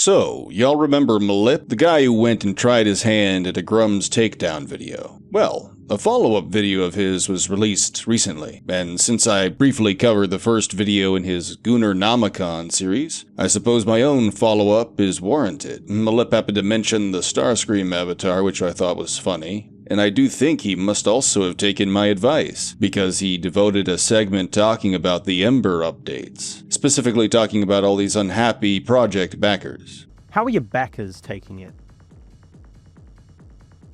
So, y'all remember Malip, the guy who went and tried his hand at a Grum's takedown video? Well, a follow-up video of his was released recently, and since I briefly covered the first video in his Gunnar Namacon series, I suppose my own follow-up is warranted. Malip happened to mention the Starscream avatar, which I thought was funny, and I do think he must also have taken my advice, because he devoted a segment talking about the Ember updates, specifically talking about all these unhappy project backers. How are your backers taking it?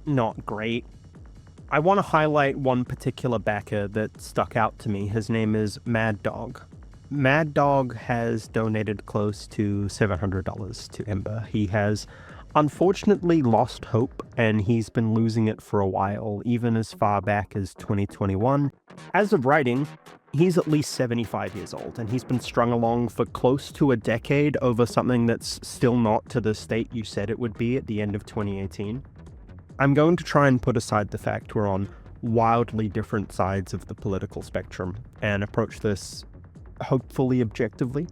Not great. I want to highlight one particular backer that stuck out to me. His name is Mad Dog. Mad Dog has donated close to $700 to Ember. He has unfortunately lost hope, and he's been losing it for a while, even as far back as 2021. As of writing, he's at least 75 years old, and he's been strung along for close to a decade over something that's still not to the state you said it would be at the end of 2018. I'm going to try and put aside the fact we're on wildly different sides of the political spectrum and approach this hopefully objectively.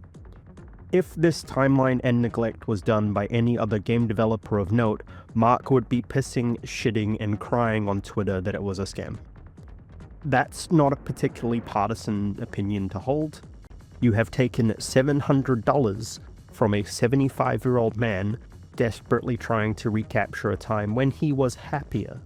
If this timeline and neglect was done by any other game developer of note, Mark would be pissing, shitting, and crying on Twitter that it was a scam. That's not a particularly partisan opinion to hold. You have taken $700 from a 75-year-old man desperately trying to recapture a time when he was happier.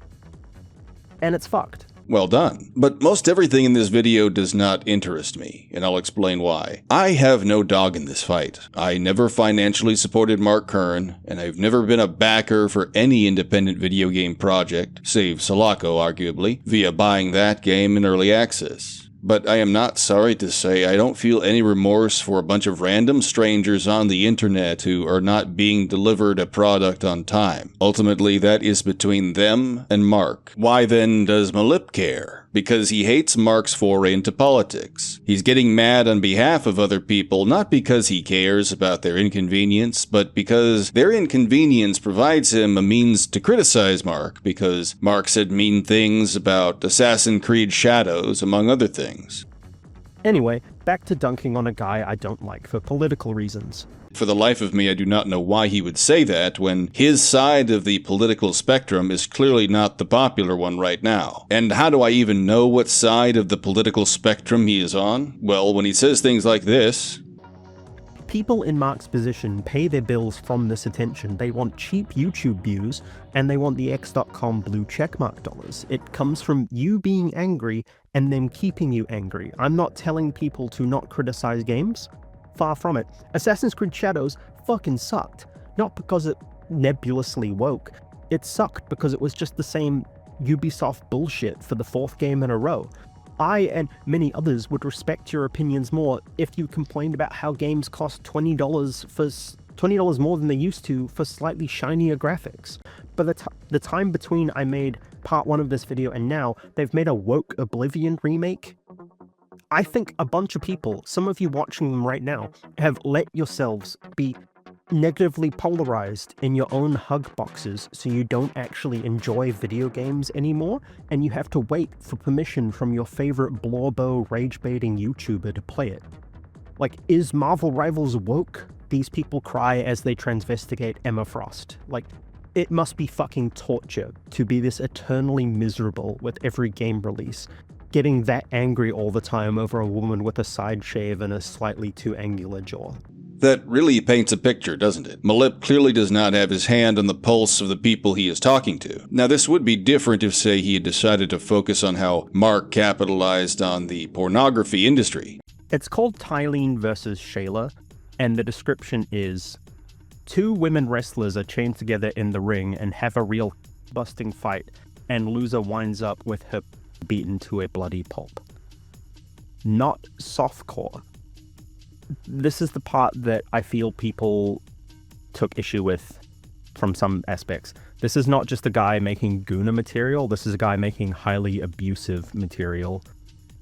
And it's fucked. Well done. But most everything in this video does not interest me, and I'll explain why. I have no dog in this fight. I never financially supported Mark Kern, and I've never been a backer for any independent video game project, save Sulaco arguably, via buying that game in early access. But I am not sorry to say I don't feel any remorse for a bunch of random strangers on the internet who are not being delivered a product on time. Ultimately, that is between them and Mark. Why then does Malip care? Because he hates Mark's foray into politics. He's getting mad on behalf of other people, not because he cares about their inconvenience, but because their inconvenience provides him a means to criticize Mark, because Mark said mean things about Assassin's Creed Shadows, among other things. Anyway, back to dunking on a guy I don't like for political reasons. For the life of me, I do not know why he would say that when his side of the political spectrum is clearly not the popular one right now. And how do I even know what side of the political spectrum he is on? Well, when he says things like this. People in Mark's position pay their bills from this attention. They want cheap YouTube views, and they want the X.com blue checkmark dollars. It comes from you being angry and them keeping you angry. I'm not telling people to not criticize games. Far from it. Assassin's Creed Shadows fucking sucked. Not because it nebulously woke. It sucked because it was just the same Ubisoft bullshit for the fourth game in a row. I and many others would respect your opinions more if you complained about how games cost $20 more than they used to for slightly shinier graphics. But the time between I made part 1 of this video and now, they've made a woke Oblivion remake. I think a bunch of people, some of you watching them right now, have let yourselves be negatively polarized in your own hug boxes so you don't actually enjoy video games anymore, and you have to wait for permission from your favorite blorbo rage-baiting YouTuber to play it. Like, is Marvel Rivals woke? These people cry as they transvestigate Emma Frost. Like, it must be fucking torture to be this eternally miserable with every game release, getting that angry all the time over a woman with a side shave and a slightly too angular jaw. That really paints a picture, doesn't it? Malip clearly does not have his hand on the pulse of the people he is talking to. Now, this would be different if, say, he had decided to focus on how Mark capitalized on the pornography industry. It's called Tylene versus Shayla, and the description is, 2 women wrestlers are chained together in the ring and have a real busting fight, and loser winds up with her beaten to a bloody pulp. Not softcore. This is the part that I feel people took issue with from some aspects. This is not just a guy making Guna material, this is a guy making highly abusive material.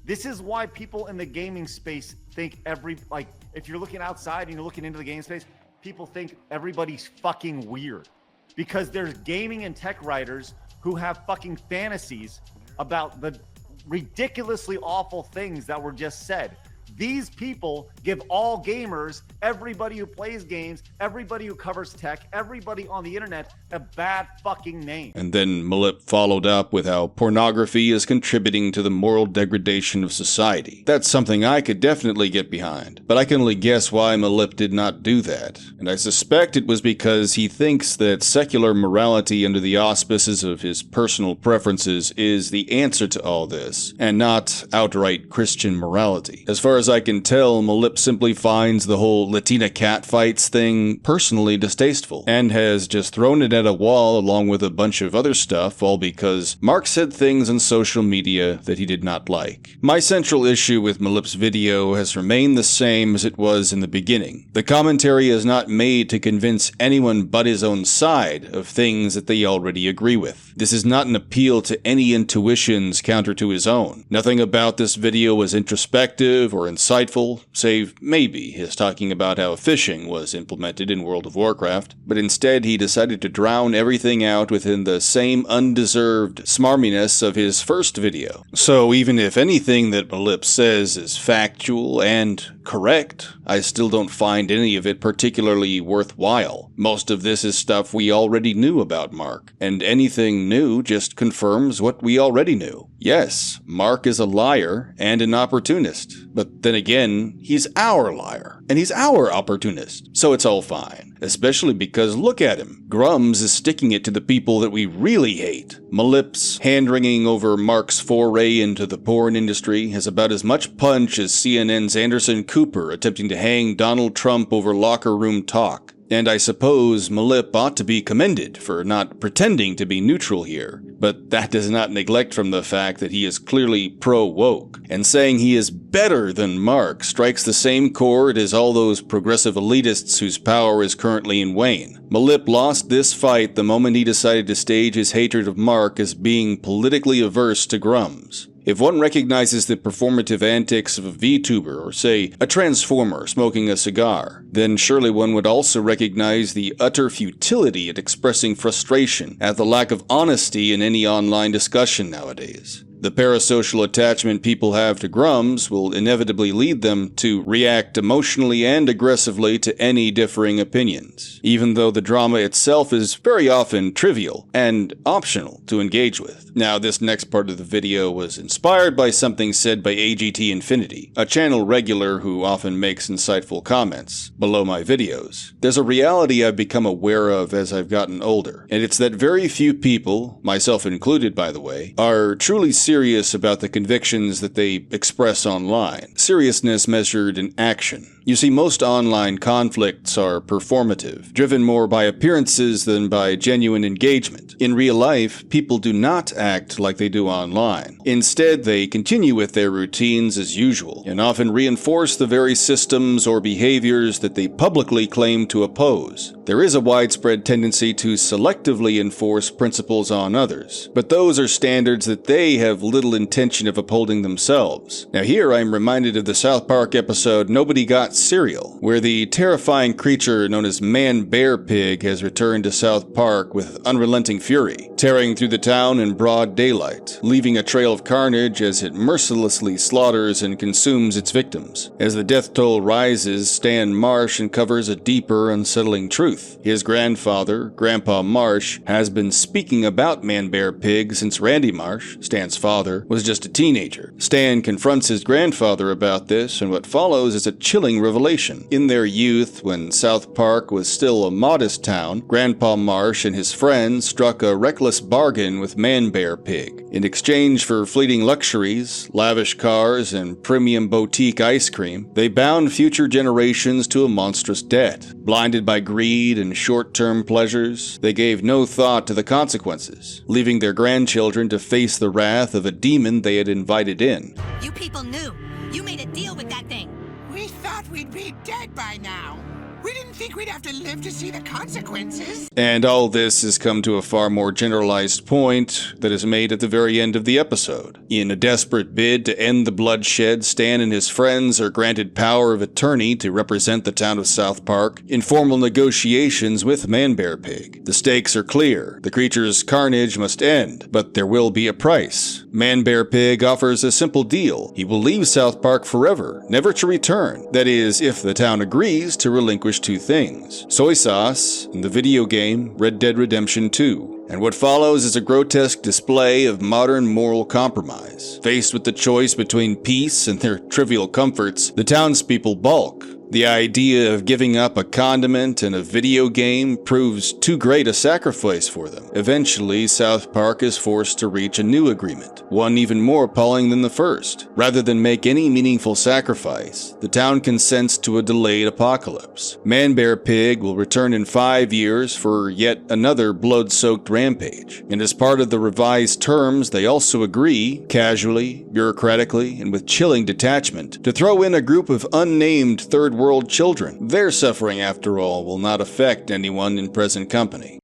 This is why people in the gaming space think if you're looking outside and you're looking into the game space, people think everybody's fucking weird. Because there's gaming and tech writers who have fucking fantasies about the ridiculously awful things that were just said. These people give all gamers, everybody who plays games, everybody who covers tech, everybody on the internet a bad fucking name. And then Malip followed up with how pornography is contributing to the moral degradation of society. That's something I could definitely get behind, but I can only guess why Malip did not do that. And I suspect it was because he thinks that secular morality under the auspices of his personal preferences is the answer to all this, and not outright Christian morality. As far as I can tell, Malip simply finds the whole Latina catfights thing personally distasteful, and has just thrown it at a wall along with a bunch of other stuff, all because Mark said things on social media that he did not like. My central issue with Malip's video has remained the same as it was in the beginning. The commentary is not made to convince anyone but his own side of things that they already agree with. This is not an appeal to any intuitions counter to his own. Nothing about this video was introspective or insightful, save maybe his talking about how fishing was implemented in World of Warcraft, but instead he decided to drown everything out within the same undeserved smarminess of his first video. So even if anything that Malip says is factual and correct, I still don't find any of it particularly worthwhile. Most of this is stuff we already knew about Mark, and anything new just confirms what we already knew. Yes, Mark is a liar and an opportunist, but then again, he's our liar, and he's our opportunist, so it's all fine. Especially because look at him. Grums is sticking it to the people that we really hate. Malip's hand-wringing over Mark's foray into the porn industry has about as much punch as CNN's Anderson Cooper attempting to hang Donald Trump over locker room talk. And I suppose Malip ought to be commended for not pretending to be neutral here, but that does not neglect from the fact that he is clearly pro-woke, and saying he is better than Mark strikes the same chord as all those progressive elitists whose power is currently in wane. Malip lost this fight the moment he decided to stage his hatred of Mark as being politically averse to Grums. If one recognizes the performative antics of a VTuber or, say, a transformer smoking a cigar, then surely one would also recognize the utter futility at expressing frustration at the lack of honesty in any online discussion nowadays. The parasocial attachment people have to Grums will inevitably lead them to react emotionally and aggressively to any differing opinions, even though the drama itself is very often trivial and optional to engage with. Now, this next part of the video was inspired by something said by AGT Infinity, a channel regular who often makes insightful comments below my videos. There's a reality I've become aware of as I've gotten older, and it's that very few people, myself included by the way, are truly serious about the convictions that they express online. Seriousness measured in action. You see, most online conflicts are performative, driven more by appearances than by genuine engagement. In real life, people do not act like they do online. Instead, they continue with their routines as usual, and often reinforce the very systems or behaviors that they publicly claim to oppose. There is a widespread tendency to selectively enforce principles on others, but those are standards that they have little intention of upholding themselves. Now here I'm reminded of the South Park episode Nobody Got Cereal, where the terrifying creature known as Man-Bear-Pig has returned to South Park with unrelenting fury, tearing through the town in broad daylight, leaving a trail of carnage as it mercilessly slaughters and consumes its victims. As the death toll rises, Stan Marsh uncovers a deeper, unsettling truth. His grandfather, Grandpa Marsh, has been speaking about Man-Bear-Pig since Randy Marsh, Stan's father, was just a teenager. Stan confronts his grandfather about this, and what follows is a chilling revelation. In their youth, when South Park was still a modest town, Grandpa Marsh and his friends struck a reckless bargain with Man-Bear-Pig. In exchange for fleeting luxuries, lavish cars, and premium boutique ice cream, they bound future generations to a monstrous debt. Blinded by greed and short-term pleasures, they gave no thought to the consequences, leaving their grandchildren to face the wrath of a demon they had invited in. You people knew. You made a deal with that thing. We thought we'd be dead by now. We didn't think we'd have to live to see the consequences. And all this has come to a far more generalized point that is made at the very end of the episode. In a desperate bid to end the bloodshed, Stan and his friends are granted power of attorney to represent the town of South Park in formal negotiations with Man-Bear-Pig. The stakes are clear. The creature's carnage must end, but there will be a price. Man-Bear-Pig offers a simple deal. He will leave South Park forever, never to return. That is, if the town agrees to relinquish two things: soy sauce and the video game Red Dead Redemption 2. And what follows is a grotesque display of modern moral compromise. Faced with the choice between peace and their trivial comforts, the townspeople balk. The idea of giving up a condiment and a video game proves too great a sacrifice for them. Eventually, South Park is forced to reach a new agreement, one even more appalling than the first. Rather than make any meaningful sacrifice, the town consents to a delayed apocalypse. Man-Bear-Pig will return in 5 years for yet another blood-soaked rampage. And as part of the revised terms, they also agree, casually, bureaucratically, and with chilling detachment, to throw in a group of unnamed third world children. Their suffering, after all, will not affect anyone in present company.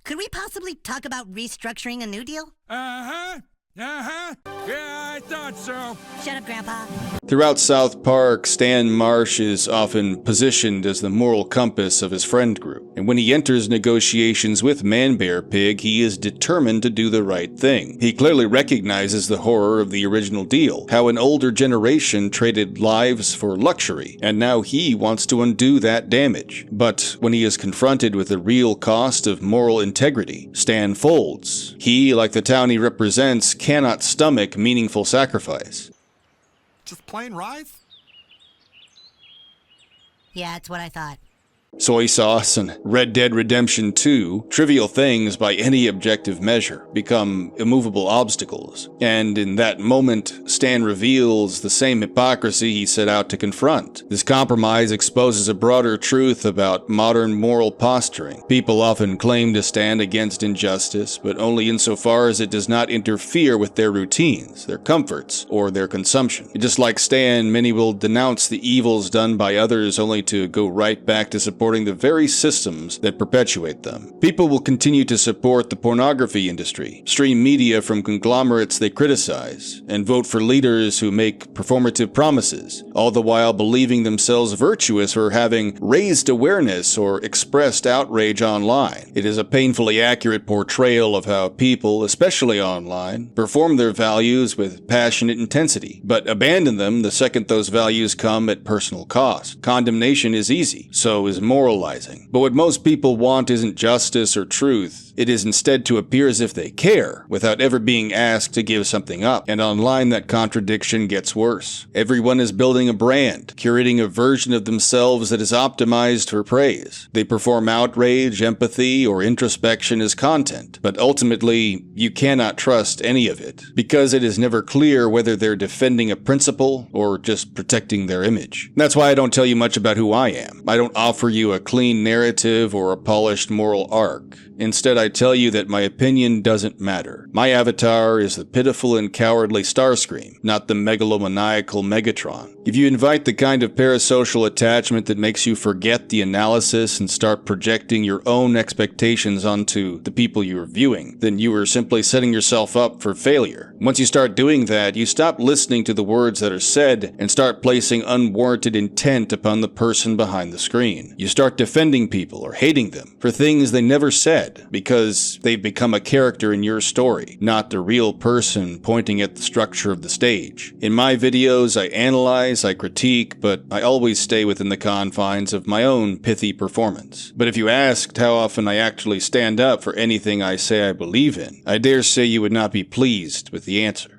Could we possibly talk about restructuring a new deal? Yeah, I thought so. Shut up, Grandpa. Throughout South Park, Stan Marsh is often positioned as the moral compass of his friend group, and when he enters negotiations with Man-Bear-Pig, he is determined to do the right thing. He clearly recognizes the horror of the original deal, how an older generation traded lives for luxury, and now he wants to undo that damage. But when he is confronted with the real cost of moral integrity, Stan folds. He, like the town he represents, cannot stomach meaningful sacrifice. Just plain rice? Yeah, that's what I thought. Soy sauce and Red Dead Redemption 2, trivial things by any objective measure, become immovable obstacles. And in that moment, Stan reveals the same hypocrisy he set out to confront. This compromise exposes a broader truth about modern moral posturing. People often claim to stand against injustice, but only insofar as it does not interfere with their routines, their comforts, or their consumption. Just like Stan, many will denounce the evils done by others only to go right back to supporting the very systems that perpetuate them. People will continue to support the pornography industry, stream media from conglomerates they criticize, and vote for leaders who make performative promises, all the while believing themselves virtuous for having raised awareness or expressed outrage online. It is a painfully accurate portrayal of how people, especially online, perform their values with passionate intensity, but abandon them the second those values come at personal cost. Condemnation is easy, so is moralizing. But what most people want isn't justice or truth. It is instead to appear as if they care, without ever being asked to give something up. And online, that contradiction gets worse. Everyone is building a brand, curating a version of themselves that is optimized for praise. They perform outrage, empathy, or introspection as content. But ultimately, you cannot trust any of it, because it is never clear whether they're defending a principle or just protecting their image. That's why I don't tell you much about who I am. I don't offer you a clean narrative or a polished moral arc. Instead, I tell you that my opinion doesn't matter. My avatar is the pitiful and cowardly Starscream, not the megalomaniacal Megatron. If you invite the kind of parasocial attachment that makes you forget the analysis and start projecting your own expectations onto the people you are viewing, then you are simply setting yourself up for failure. Once you start doing that, you stop listening to the words that are said and start placing unwarranted intent upon the person behind the screen. You start defending people or hating them for things they never said, because they've become a character in your story, not the real person pointing at the structure of the stage. In my videos, I analyze, I critique, but I always stay within the confines of my own pithy performance. But if you asked how often I actually stand up for anything I say I believe in, I dare say you would not be pleased with the answer.